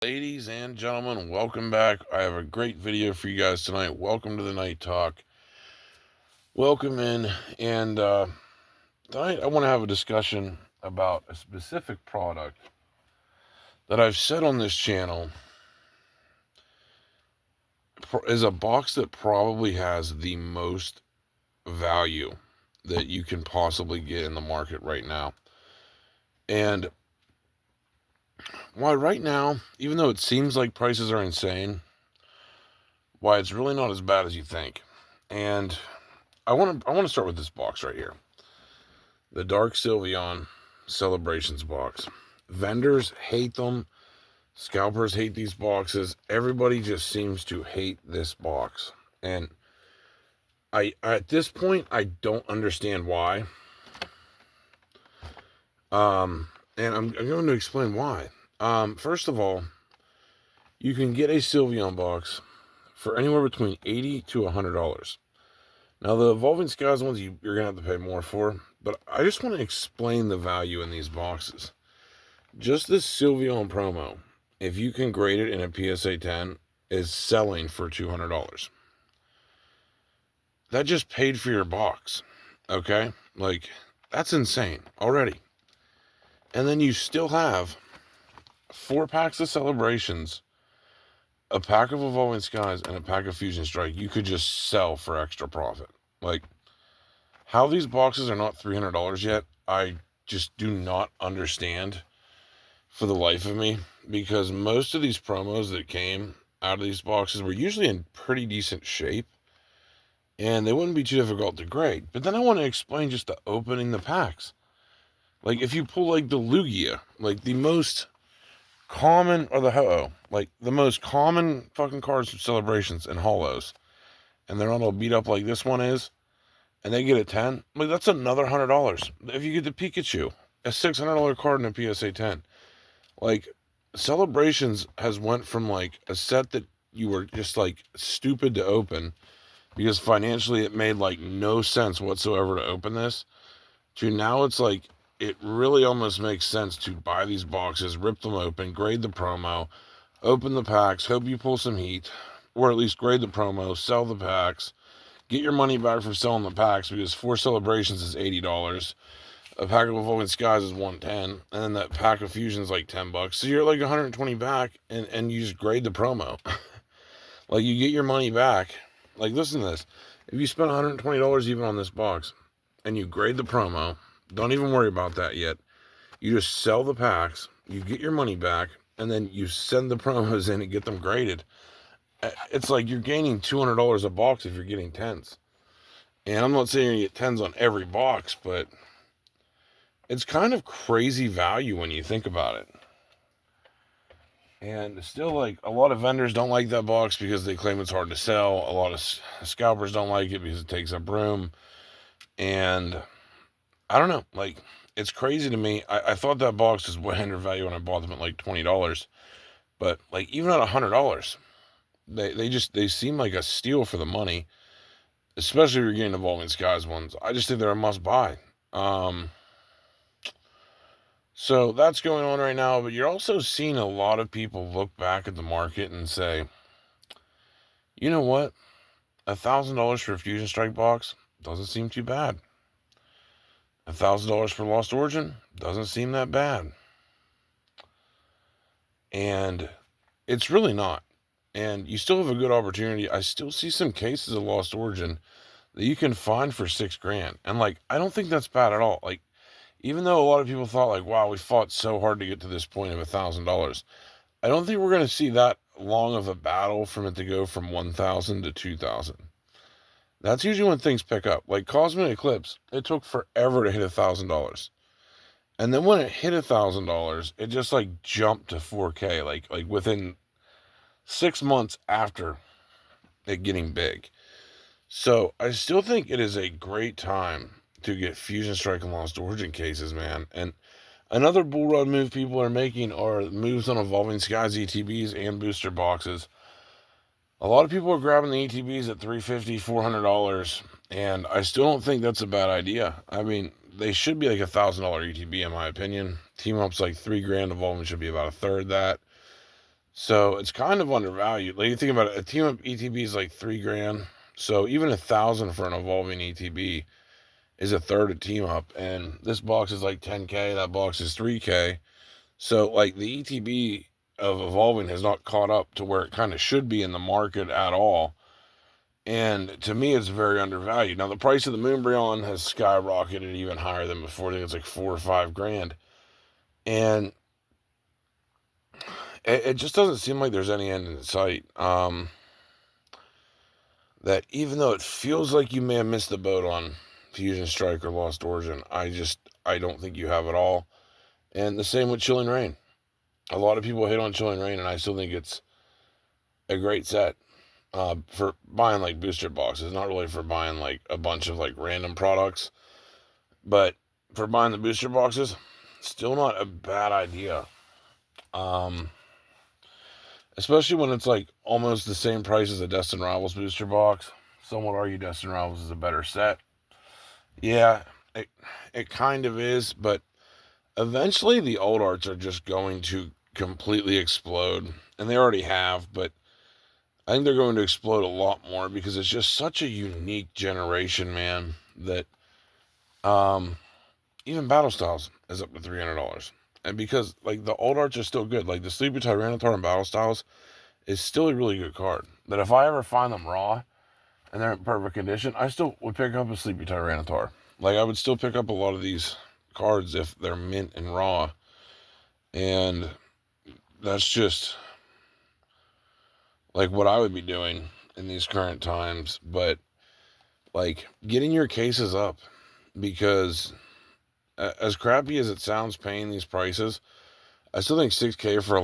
Ladies and gentlemen, welcome back. I have a great video for you guys tonight. Welcome to the Night Talk. Welcome in. And tonight I want to have a discussion about a specific product that I've said on this channel is a box that probably has the most value that you can possibly get in the market right now. And why right now, even though it seems like prices are insane, why it's really not as bad as you think. And I want to start with this box right here. The Dark Sylveon Celebrations box. Vendors hate them. Scalpers hate these boxes. Everybody just seems to hate this box. And at this point, I don't understand why. And I'm going to explain why. First of all, you can get a Sylveon box for anywhere between $80 to $100. Now, the Evolving Skies ones you're going to have to pay more for, but I just want to explain the value in these boxes. Just this Sylveon promo, if you can grade it in a PSA 10, is selling for $200. That just paid for your box, okay? Like, that's insane already. And then you still have 4 packs of Celebrations, a pack of Evolving Skies, and a pack of Fusion Strike you could just sell for extra profit. Like, how these boxes are not $300 yet, I just do not understand for the life of me, because most of these promos that came out of these boxes were usually in pretty decent shape, and they wouldn't be too difficult to grade. But then I want to explain just the opening the packs. Like, if you pull, like, the Lugia, like, the most common, or the Ho-Oh, like, the most common fucking cards from Celebrations and Holos, and they're not all beat up like this one is, and they get a 10, like, that's another $100. If you get the Pikachu, a $600 card in a PSA 10, like, Celebrations has went from, like, a set that you were just, like, stupid to open, because financially it made, like, no sense whatsoever to open this, to now it's, like, it really almost makes sense to buy these boxes, rip them open, grade the promo, open the packs, hope you pull some heat, or at least grade the promo, sell the packs, get your money back for selling the packs, because 4 Celebrations is $80, a pack of Evolving Skies is $110, and then that pack of Fusion is like $10. So you're like $120 back, and you just grade the promo. Like, you get your money back. Like, listen to this. If you spend $120 even on this box, and you grade the promo, don't even worry about that yet. You just sell the packs, you get your money back, and then you send the promos in and get them graded. It's like you're gaining $200 a box if you're getting 10s. And I'm not saying you're going to get 10s on every box, but it's kind of crazy value when you think about it. And still, like, a lot of vendors don't like that box because they claim it's hard to sell. A lot of scalpers don't like it because it takes up room. And I don't know, like, it's crazy to me. I thought that box was way undervalued when I bought them at like $20. But, like, even at $100, they seem like a steal for the money, especially if you're getting Evolving Skies ones. I just think they're a must buy. So that's going on right now, but you're also seeing a lot of people look back at the market and say, you know what? $1,000 for a Fusion Strike box doesn't seem too bad. $1,000 for Lost Origin doesn't seem that bad. And it's really not. And you still have a good opportunity. I still see some cases of Lost Origin that you can find for $6,000. And, like, I don't think that's bad at all. Like, even though a lot of people thought, like, wow, we fought so hard to get to this point of $1,000, I don't think we're going to see that long of a battle from it to go from $1,000 to $2,000. That's usually when things pick up. Like Cosmic Eclipse, it took forever to hit $1,000. And then when it hit $1,000, it just, like, jumped to 4K, like within 6 months after it getting big. So I still think it is a great time to get Fusion Strike and Lost Origin cases, man. And another bull run move people are making are moves on Evolving Skies ETBs and booster boxes. A lot of people are grabbing the ETBs at $350, $400, and I still don't think that's a bad idea. I mean, they should be like $1,000 ETB in my opinion. Team up's like $3,000, Evolving should be about a third that. So it's kind of undervalued. Like, you think about it, a team up ETB is like $3,000. So even 1,000 for an evolving ETB is a third of team up. And this box is like 10K. That box is 3K. So like the ETB of evolving has not caught up to where it kind of should be in the market at all. And to me, it's very undervalued. Now, the price of the Moonbryon has skyrocketed even higher than before. I think it's like $4 or $5,000. And it just doesn't seem like there's any end in sight. That even though it feels like you may have missed the boat on Fusion Strike or Lost Origin, I don't think you have at all. And the same with Chilling Reign. A lot of people hate on Chilling Reign, and I still think it's a great set for buying like booster boxes, not really for buying like a bunch of like random products, but for buying the booster boxes, still not a bad idea. Especially when it's like almost the same price as a Destined Rivals booster box. Some would argue Destined Rivals is a better set. Yeah, it kind of is, but eventually the old arts are just going to completely explode, and they already have, but I think they're going to explode a lot more because it's just such a unique generation, man, that even Battle Styles is up to $300. And because like the old arts are still good, like the Sleepy Tyranitar and Battle Styles is still a really good card. That if I ever find them raw and they're in perfect condition, I still would pick up a Sleepy Tyranitar. Like, I would still pick up a lot of these cards if they're mint and raw. And that's just like what I would be doing in these current times. But like getting your cases up, because as crappy as it sounds paying these prices, I still think 6K for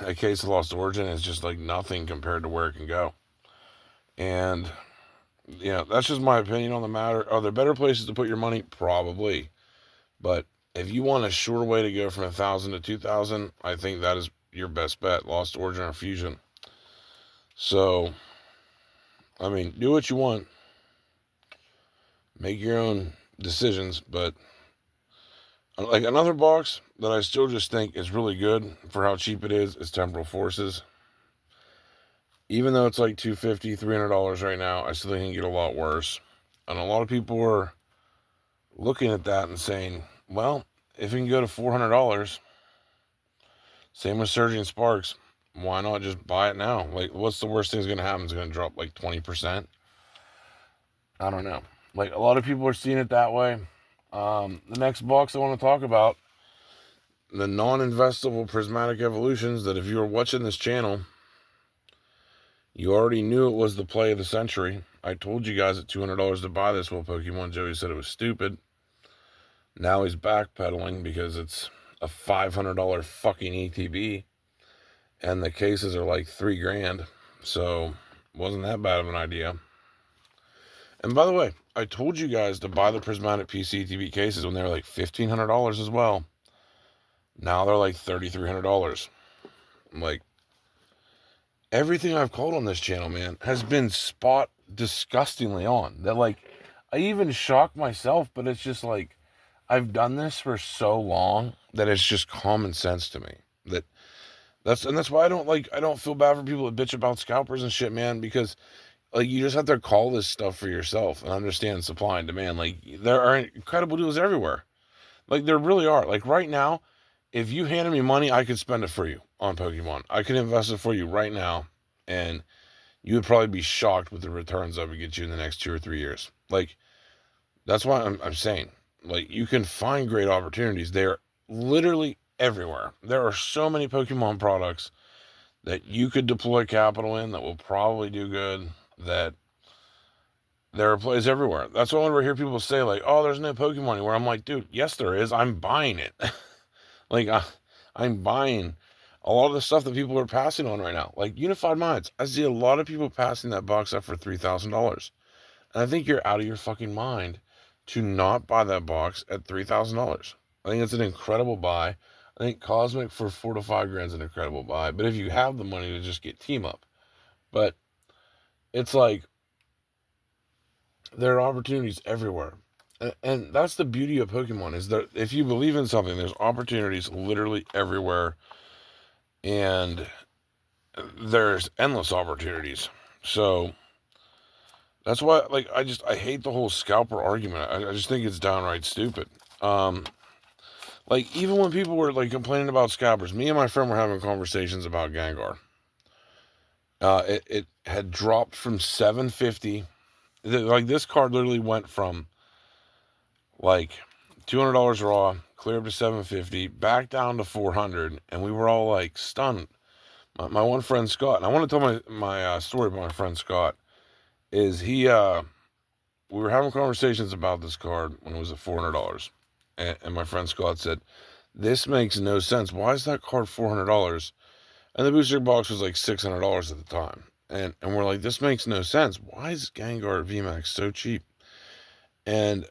a case of Lost Origin is just like nothing compared to where it can go. And that's just my opinion on the matter. Are there better places to put your money? Probably. But if you want a sure way to go from 1,000 to 2,000, I think that is your best bet, Lost Origin or Fusion. So, I mean, do what you want. Make your own decisions. But like another box that I still just think is really good for how cheap it is Temporal Forces. Even though it's like $250, $300 right now, I still think it can get a lot worse. And a lot of people are looking at that and saying, well, if it can go to $400, same with Surging Sparks, why not just buy it now? Like, what's the worst thing that's going to happen? It's going to drop like 20%. I don't know. Like, a lot of people are seeing it that way. The next box I want to talk about, the non-investable Prismatic Evolutions, that if you were watching this channel, you already knew it was the play of the century. I told you guys at $200 to buy this while Pokemon Joey said it was stupid. Now he's backpedaling because it's a $500 fucking ETB, and the cases are like $3,000. So wasn't that bad of an idea. And by the way, I told you guys to buy the Prismatic PC ETB cases when they were like $1,500 as well. Now they're like $3,300. Like, everything I've called on this channel, man, has been spot disgustingly on. That, like, I even shock myself, but it's just like, I've done this for so long that it's just common sense to me. That's why I don't feel bad for people that bitch about scalpers and shit, man, because like, you just have to call this stuff for yourself and understand supply and demand. Like, there are incredible deals everywhere. Like, there really are. Like, right now, if you handed me money, I could spend it for you on Pokemon. I could invest it for you right now, and you would probably be shocked with the returns I would get you in the next 2 or 3 years. Like, that's why I'm saying, like, you can find great opportunities. They're literally everywhere. There are so many Pokemon products that you could deploy capital in that will probably do good, that there are plays everywhere. That's why whenever I hear people say, like, oh, there's no Pokemon anywhere, I'm like, dude, yes, there is. I'm buying it. Like, I'm buying a lot of the stuff that people are passing on right now. Like, Unified Minds. I see a lot of people passing that box up for $3,000. And I think you're out of your fucking mind to not buy that box at $3,000. I think it's an incredible buy. I think Cosmic for $4 to $5 is an incredible buy. But if you have the money to just get Team Up. But it's like, there are opportunities everywhere. And that's the beauty of Pokemon, is that if you believe in something, there's opportunities literally everywhere. And there's endless opportunities. So that's why, like, I hate the whole scalper argument. I just think it's downright stupid. Um, like, even when people were, like, complaining about scalpers, me and my friend were having conversations about Gengar. It had dropped from 750. Like, this card literally went from, like, $200 raw, clear up to 750, back down to 400, and we were all, like, stunned. My one friend, Scott, and I want to tell my story about my friend Scott, is we were having conversations about this card when it was at $400. And my friend Scott said, "This makes no sense. Why is that card $400?" And the booster box was like $600 at the time. And we're like, this makes no sense. Why is Gengar VMAX so cheap? And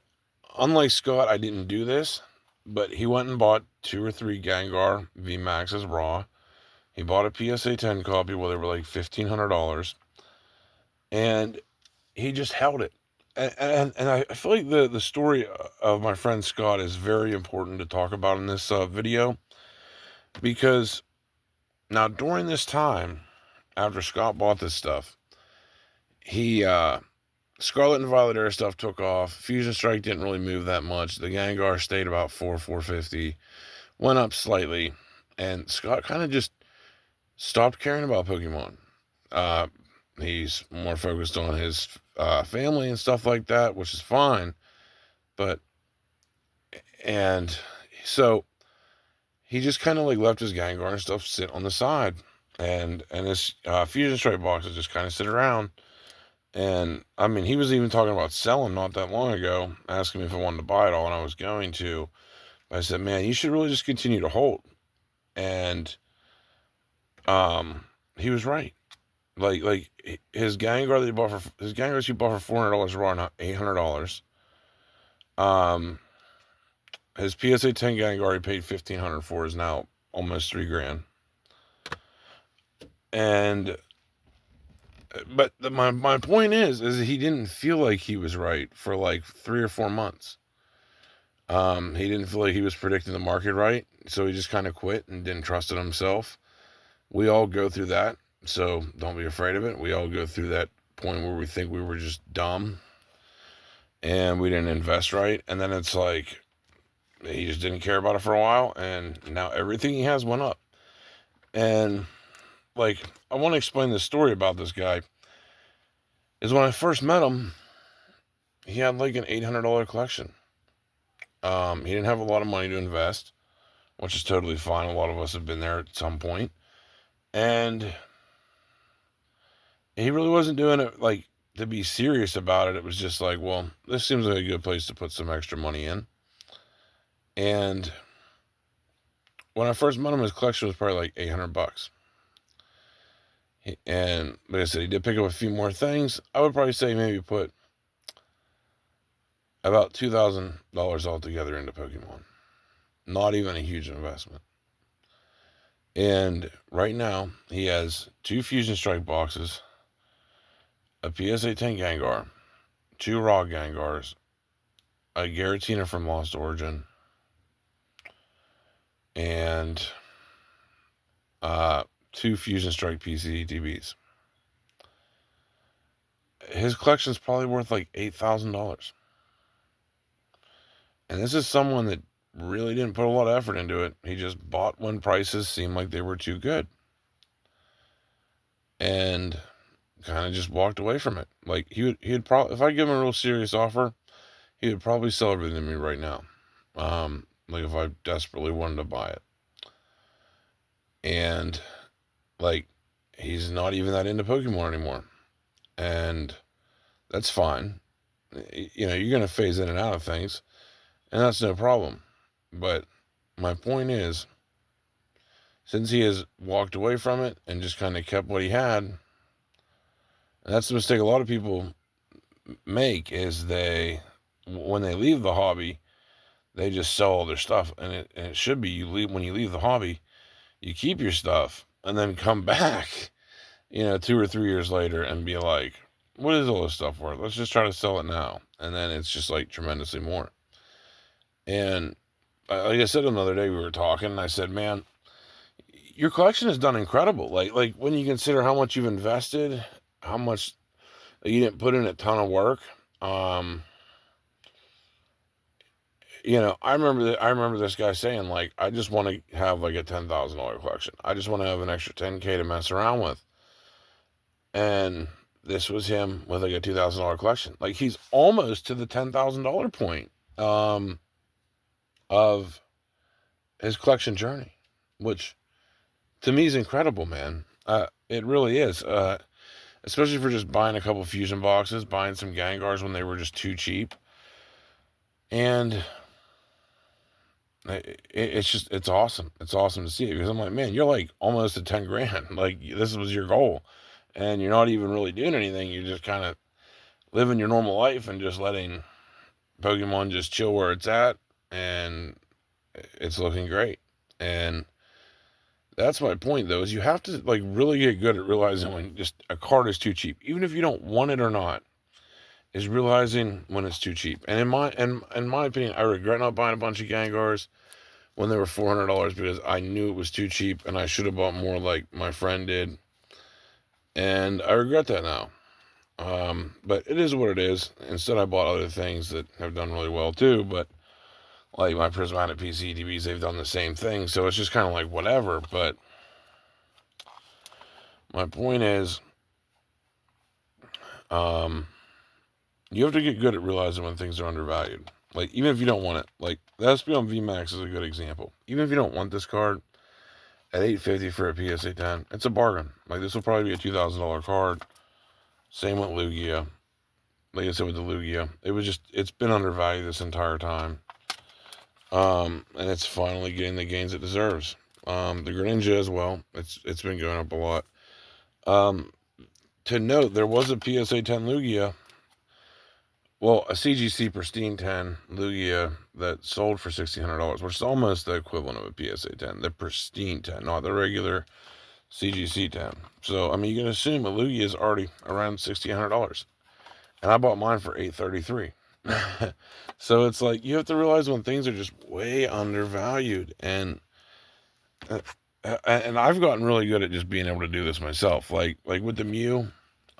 unlike Scott, I didn't do this, but he went and bought 2 or 3 Gengar VMAXs raw. He bought a PSA 10 copy where they were like $1,500. And he just held it. And I feel like the story of my friend Scott is very important to talk about in this video, because now during this time, after Scott bought this stuff, he Scarlet and Violet Air stuff took off. Fusion Strike didn't really move that much. The Gengar stayed about 450, went up slightly, and Scott kind of just stopped caring about Pokemon. He's more focused on his family and stuff like that, which is fine. And so he just kind of like left his Gengar and stuff sit on the side, and his Fusion Strike boxes just kind of sit around. And I mean, he was even talking about selling not that long ago, asking me if I wanted to buy it all, and I was going to. But I said, man, you should really just continue to hold. And he was right. Like his Gengar that he bought for his Gengars he bought for $400 raw, now $800. His PSA 10 Gengar he paid $1,500 for is now almost $3,000. And but my point is he didn't feel like he was right for like 3 or 4 months. He didn't feel like he was predicting the market right, so he just kind of quit and didn't trust it himself. We all go through that, so don't be afraid of it. We all go through that point where we think we were just dumb and we didn't invest right, and then it's like he just didn't care about it for a while, and now everything he has went up. And like, I want to explain this story about this guy. Is when I first met him, he had like an $800 collection. He didn't have a lot of money to invest, which is totally fine. A lot of us have been there at some point. And he really wasn't doing it like to be serious about it. It was just like, well, this seems like a good place to put some extra money in. And when I first met him, his collection was probably like $800. And like I said, he did pick up a few more things. I would probably say maybe put about $2,000 altogether into Pokemon. Not even a huge investment. And right now, he has 2 Fusion Strike boxes, a PSA 10 Gengar, 2 raw Gengars, a Giratina from Lost Origin, and 2 Fusion Strike PCTBs. His collection's probably worth like $8,000. And this is someone that really didn't put a lot of effort into it. He just bought when prices seemed like they were too good. And kind of just walked away from it. Like, he'd probably, if I give him a real serious offer, he would probably sell everything to me right now. Like, if I desperately wanted to buy it. And like, he's not even that into Pokemon anymore. And that's fine. You know, you're going to phase in and out of things, and that's no problem. But my point is, since he has walked away from it and just kind of kept what he had, and that's the mistake a lot of people make, is when they leave the hobby, they just sell all their stuff. And it should be, when you leave the hobby, you keep your stuff and then come back, 2 or 3 years later and be like, what is all this stuff worth? Let's just try to sell it now. And then it's just like tremendously more. And like I said another day, we were talking, and I said, man, your collection has done incredible. Like when you consider how much you've invested, how much you didn't put in a ton of work. Um, I remember this guy saying, like, I just want to have like a $10,000 collection. I just want to have an extra $10K to mess around with. And this was him with like a $2,000 collection. Like, he's almost to the $10,000 point of his collection journey, which to me is incredible, man. It really is. Especially for just buying a couple fusion boxes, buying some Gengars when they were just too cheap. And it's awesome. It's awesome to see it, because I'm like, man, you're like almost at 10 grand. Like, this was your goal, and you're not even really doing anything. You're just kind of living your normal life and just letting Pokemon just chill where it's at, and it's looking great. And that's my point, though, is you have to like really get good at realizing when just a card is too cheap, even if you don't want it or not. Is realizing when it's too cheap. And in my opinion, I regret not buying a bunch of Gengars when they were $400, because I knew it was too cheap and I should have bought more like my friend did. And I regret that now. But it is what it is. Instead, I bought other things that have done really well too. But like my prismatic PCDBs, they've done the same thing. So it's just kind of like whatever. But my point is, you have to get good at realizing when things are undervalued. Like, even if you don't want it. Like, the SP on VMAX is a good example. Even if you don't want this card, at $850 for a PSA 10, it's a bargain. Like, this will probably be a $2,000 card. Same with Lugia. Like I said with the Lugia, it's been undervalued this entire time. And it's finally getting the gains it deserves. The Greninja as well. It's been going up a lot. To note, there was a PSA 10 Lugia. Well, a CGC Pristine 10 Lugia that sold for $1,600, which is almost the equivalent of a PSA 10. The Pristine 10, not the regular CGC 10. So, I mean, you can assume a Lugia is already around $1,600. And I bought mine for $833. So it's like, you have to realize when things are just way undervalued. And I've gotten really good at just being able to do this myself. Like with the Mew,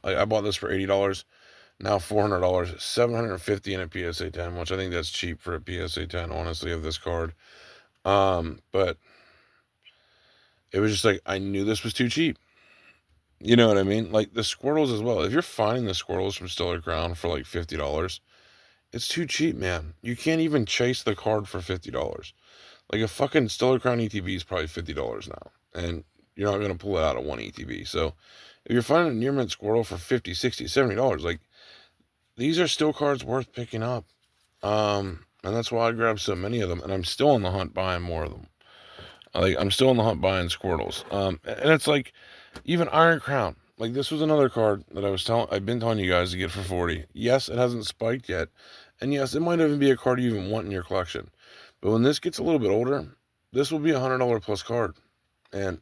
I bought this for $80. Now $400, $750 in a PSA 10, which I think that's cheap for a PSA 10, honestly, of this card. But it was just like, I knew this was too cheap. You know what I mean? Like the Squirtles as well. If you're finding the Squirtles from Stellar Crown for like $50, it's too cheap, man. You can't even chase the card for $50. Like a fucking Stellar Crown ETB is probably $50 now. And you're not going to pull it out of one ETB. So if you're finding a near mint Squirtle for $50, $60, $70, like, these are still cards worth picking up. And that's why I grabbed so many of them. And I'm still on the hunt buying more of them. Like, I'm still on the hunt buying Squirtles. And it's like, even Iron Crown. Like, this was another card that I've been telling you guys to get for $40. Yes, it hasn't spiked yet. And yes, it might even be a card you even want in your collection. But when this gets a little bit older, this will be a $100 plus card. And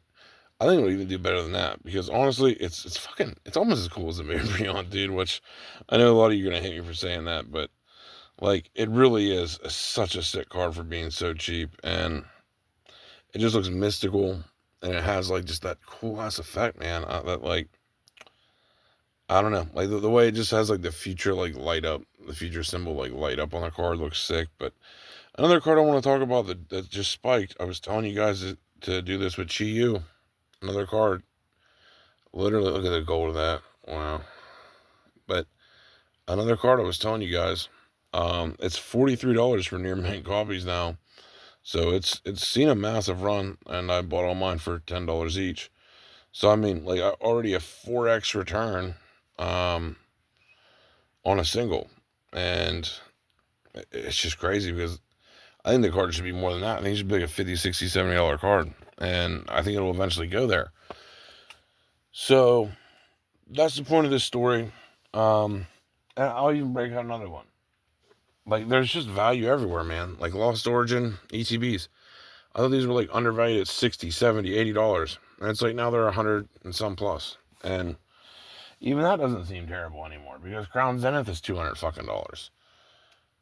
I think it'll even do better than that, because honestly, it's almost as cool as the Mirror Beyond, dude, which I know a lot of you are going to hate me for saying that, but like, it really is such a sick card for being so cheap, and it just looks mystical, and it has like just that cool ass effect, man. That, like, I don't know, like the way it just has like the future like light up, the future symbol like light up on the card looks sick. But another card I want to talk about that just spiked. I was telling you guys to do this with Chi Yu. Another card. Literally, look at the gold of that. Wow. But another card I was telling you guys. It's $43 for near mint copies now. So it's seen a massive run, and I bought all mine for $10 each. So I mean, like, already a 4x return on a single. And it's just crazy, because I think the card should be more than that. I think it should be like a $50, $60, $70 card. And I think it'll eventually go there. So that's the point of this story. And I'll even break out another one. Like, there's just value everywhere, man. Like Lost Origin ETBs. I thought these were like undervalued at $60, $70, $80. And it's like now they're 100 and some plus. And even that doesn't seem terrible anymore, because Crown Zenith is $200 fucking dollars.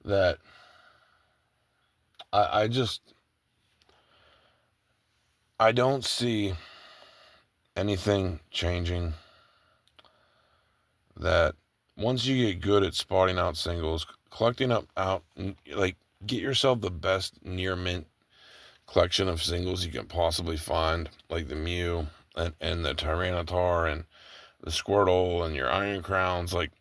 That I I don't see anything changing. That once you get good at spotting out singles, collecting out, like, get yourself the best near mint collection of singles you can possibly find, like the Mew and the Tyranitar and the Squirtle and your Iron Crowns, like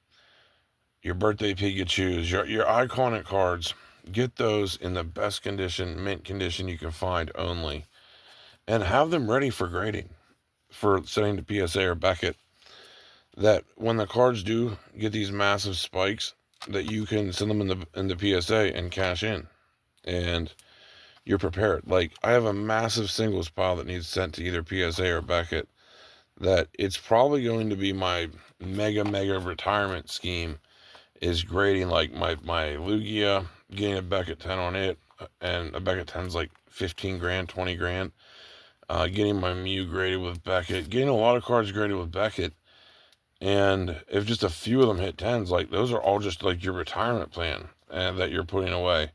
your birthday Pikachus, your iconic cards. Get those in the best condition, mint condition you can find only, and have them ready for grading, for sending to PSA or Beckett. That when the cards do get these massive spikes, that you can send them in the PSA and cash in, and you're prepared. Like, I have a massive singles pile that needs sent to either PSA or Beckett. That it's probably going to be my mega retirement scheme, is grading like my Lugia, getting a Beckett 10 on it, and a Beckett 10's like 15 grand, 20 grand. Getting my Mew graded with Beckett, getting a lot of cards graded with Beckett. And if just a few of them hit 10s, like, those are all just like your retirement plan and that you're putting away.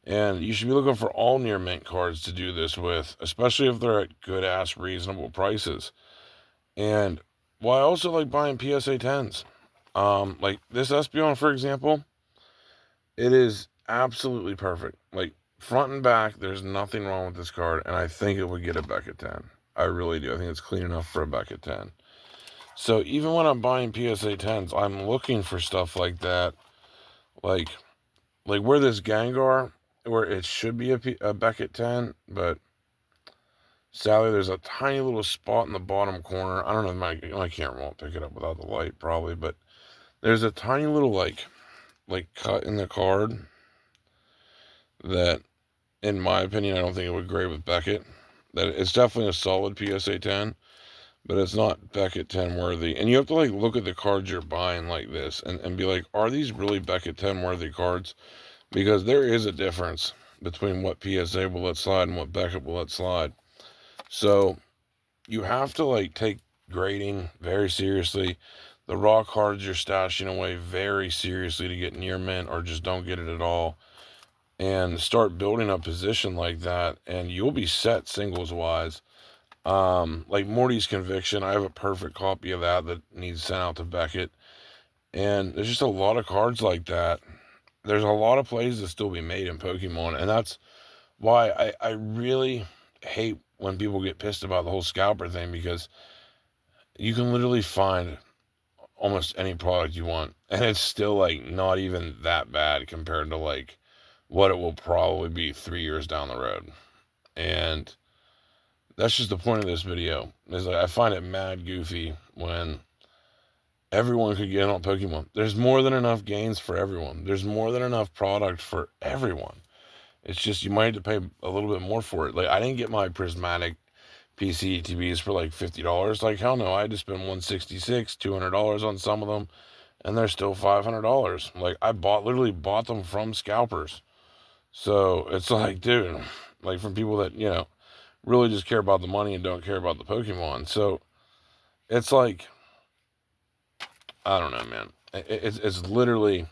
And you should be looking for all near mint cards to do this with, especially if they're at good ass reasonable prices. And well, I also like buying PSA 10s. Like this Espeon, for example, it is absolutely perfect. Like, front and back, there's nothing wrong with this card, and I think it would get a Beckett 10. I really do. I think it's clean enough for a Beckett 10. So even when I'm buying PSA 10s, I'm looking for stuff like that. Like where this Gengar, where it should be a Beckett 10, but sadly there's a tiny little spot in the bottom corner. I don't know, my camera won't pick it up without the light probably, but there's a tiny little like cut in the card that, in my opinion, I don't think it would grade with Beckett. That it's definitely a solid PSA 10, but it's not Beckett 10 worthy. And you have to like look at the cards you're buying like this and be like, are these really Beckett 10 worthy cards? Because there is a difference between what PSA will let slide and what Beckett will let slide. So you have to like take grading very seriously. The raw cards you're stashing away very seriously to get near mint, or just don't get it at all. And start building a position like that, and you'll be set singles wise. Like Morty's Conviction, I have a perfect copy of that needs sent out to Beckett. And there's just a lot of cards like that. There's a lot of plays that still be made in Pokemon, and that's why I really hate when people get pissed about the whole scalper thing, because you can literally find almost any product you want, and it's still like not even that bad compared to like what it will probably be 3 years down the road. And that's just the point of this video. Is like, I find it mad goofy when everyone could get on Pokemon. There's more than enough gains for everyone. There's more than enough product for everyone. It's just you might have to pay a little bit more for it. Like, I didn't get my prismatic PCETBs for like $50. Like, hell no, I had to spend $166, $200 on some of them, and they're still $500. Like, I literally bought them from scalpers. So it's like, dude, like, from people that, really just care about the money and don't care about the Pokemon. So it's like, I don't know, man. It's literally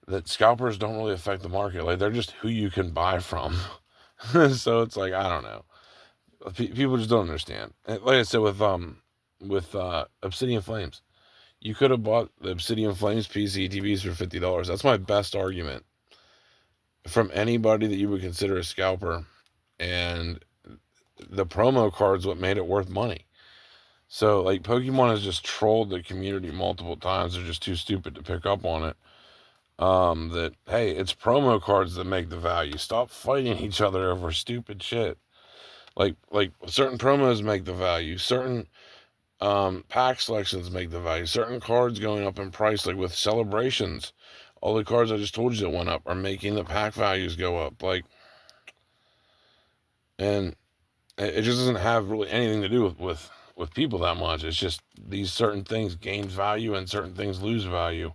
that scalpers don't really affect the market. Like, they're just who you can buy from. So it's like, I don't know. People just don't understand. Like I said, with Obsidian Flames, you could have bought the Obsidian Flames PCTVs for $50. That's my best argument from anybody that you would consider a scalper. And the promo card's what made it worth money. So, like, Pokemon has just trolled the community multiple times. They're just too stupid to pick up on it. That, hey, it's promo cards that make the value. Stop fighting each other over stupid shit. Like certain promos make the value. Certain pack selections make the value. Certain cards going up in price, like with celebrations. All the cards I just told you that went up are making the pack values go up. Like, and it just doesn't have really anything to do with people that much. It's just these certain things gain value and certain things lose value.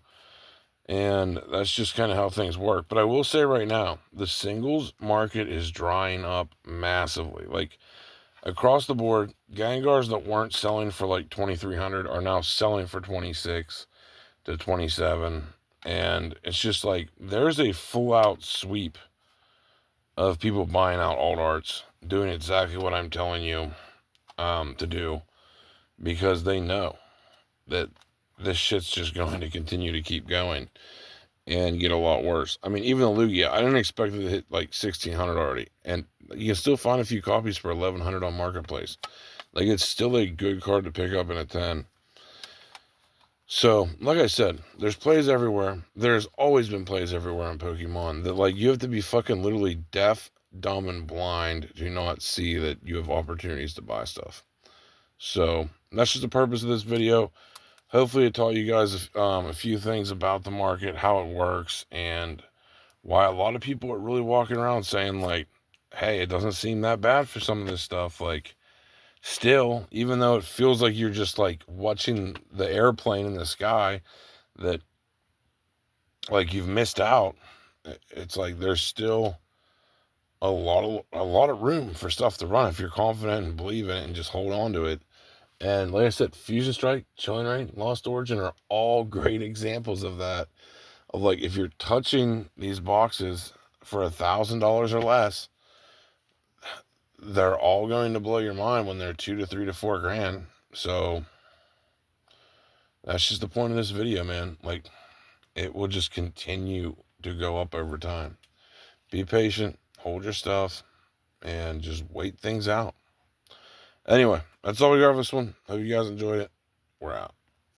And that's just kind of how things work. But I will say right now, the singles market is drying up massively. Like, across the board, Gengars that weren't selling for like 2,300 are now selling for 26 to 27. And it's just like, there's a full out sweep of people buying out alt arts doing exactly what I'm telling you to do, because they know that this shit's just going to continue to keep going and get a lot worse. I mean, even the Lugia, I didn't expect it to hit like 1,600 already, and you can still find a few copies for 1,100 on Marketplace. Like, it's still a good card to pick up in a 10. So, like I said, there's plays everywhere. There's always been plays everywhere in Pokemon. That, like, you have to be fucking literally deaf, dumb, and blind to not see that you have opportunities to buy stuff. So, that's just the purpose of this video. Hopefully it taught you guys a few things about the market, how it works, and why a lot of people are really walking around saying, like, hey, it doesn't seem that bad for some of this stuff. Like, still, even though it feels like you're just like watching the airplane in the sky, that like you've missed out, it's like there's still a lot of room for stuff to run if you're confident and believe in it and just hold on to it. And like I said, Fusion Strike, Chilling Reign, Lost Origin are all great examples of that. Of like, if you're touching these boxes for $1,000 or less, they're all going to blow your mind when they're 2 to 3 to 4 grand. So that's just the point of this video, man. Like, it will just continue to go up over time. Be patient, hold your stuff, and just wait things out. Anyway, that's all we got for this one. Hope you guys enjoyed it. We're out.